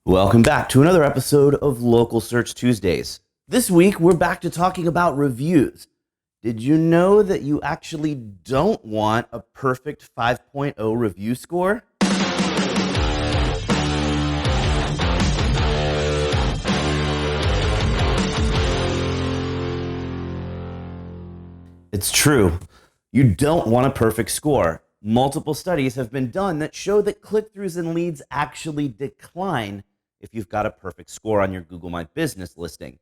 Welcome back to another episode of Local Search Tuesdays. This week, we're back to talking about reviews. Did you know that you actually don't want a perfect 5.0 review score? It's true. You don't want a perfect score. Multiple studies have been done that show that click-throughs and leads actually decline if you've got a perfect score on your Google My Business listing.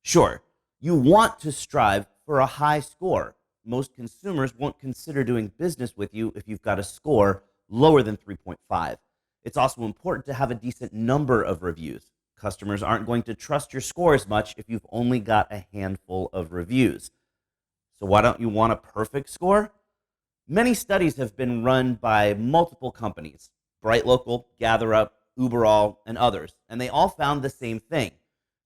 Sure, you want to strive for a high score. Most consumers won't consider doing business with you if you've got a score lower than 3.5. It's also important to have a decent number of reviews. Customers aren't going to trust your score as much if you've only got a handful of reviews. So why don't you want a perfect score? Many studies have been run by multiple companies, BrightLocal, GatherUp, Uberall, and others, and they all found the same thing.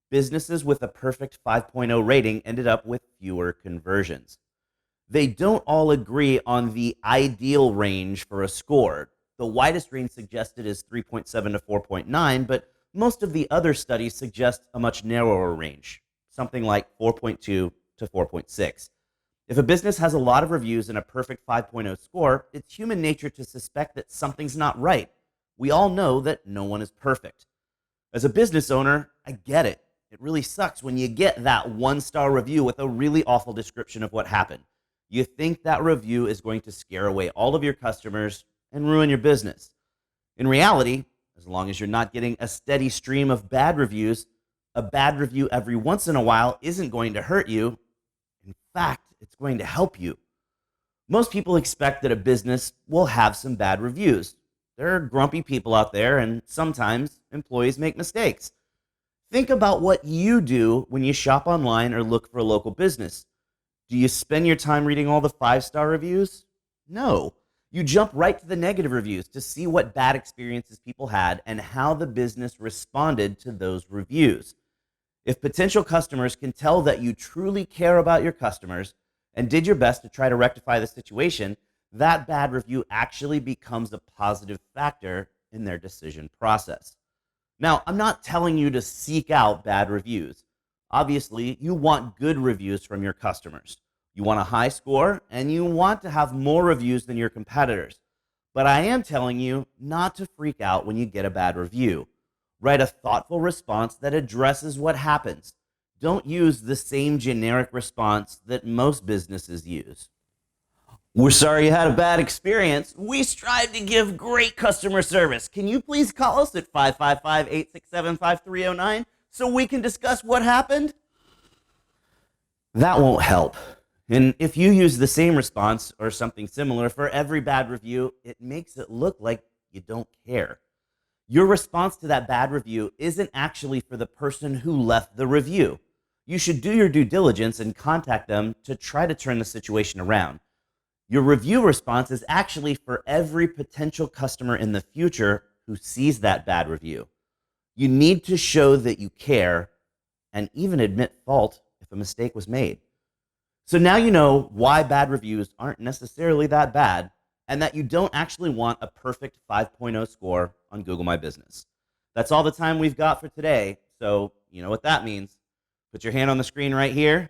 Businesses with a perfect 5.0 rating ended up with fewer conversions. They don't all agree on the ideal range for a score. The widest range suggested is 3.7 to 4.9, but most of the other studies suggest a much narrower range, something like 4.2 to 4.6. If a business has a lot of reviews and a perfect 5.0 score, it's human nature to suspect that something's not right. We all know that no one is perfect. As a business owner, I get it. It really sucks when you get that one-star review with a really awful description of what happened. You think that review is going to scare away all of your customers and ruin your business. In reality, as long as you're not getting a steady stream of bad reviews, a bad review every once in a while isn't going to hurt you. In fact, it's going to help you. Most people expect that a business will have some bad reviews. There are grumpy people out there, and sometimes employees make mistakes. Think about what you do when you shop online or look for a local business. Do you spend your time reading all the 5-star reviews? No. You jump right to the negative reviews to see what bad experiences people had and how the business responded to those reviews. If potential customers can tell that you truly care about your customers and did your best to try to rectify the situation, that bad review actually becomes a positive factor in their decision process. Now, I'm not telling you to seek out bad reviews. Obviously, you want good reviews from your customers. You want a high score, and you want to have more reviews than your competitors. But I am telling you not to freak out when you get a bad review. Write a thoughtful response that addresses what happens. Don't use the same generic response that most businesses use. We're sorry you had a bad experience. We strive to give great customer service. Can you please call us at 555-867-5309 so we can discuss what happened? That won't help. And if you use the same response or something similar for every bad review, it makes it look like you don't care. Your response to that bad review isn't actually for the person who left the review. You should do your due diligence and contact them to try to turn the situation around. Your review response is actually for every potential customer in the future who sees that bad review. You need to show that you care and even admit fault if a mistake was made. So now you know why bad reviews aren't necessarily that bad and that you don't actually want a perfect 5.0 score on Google My Business. That's all the time we've got for today, so you know what that means. Put your hand on the screen right here.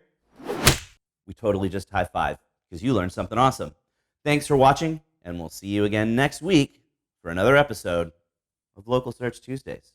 We totally just high-five because you learned something awesome. Thanks for watching, and we'll see you again next week for another episode of Local Search Tuesdays.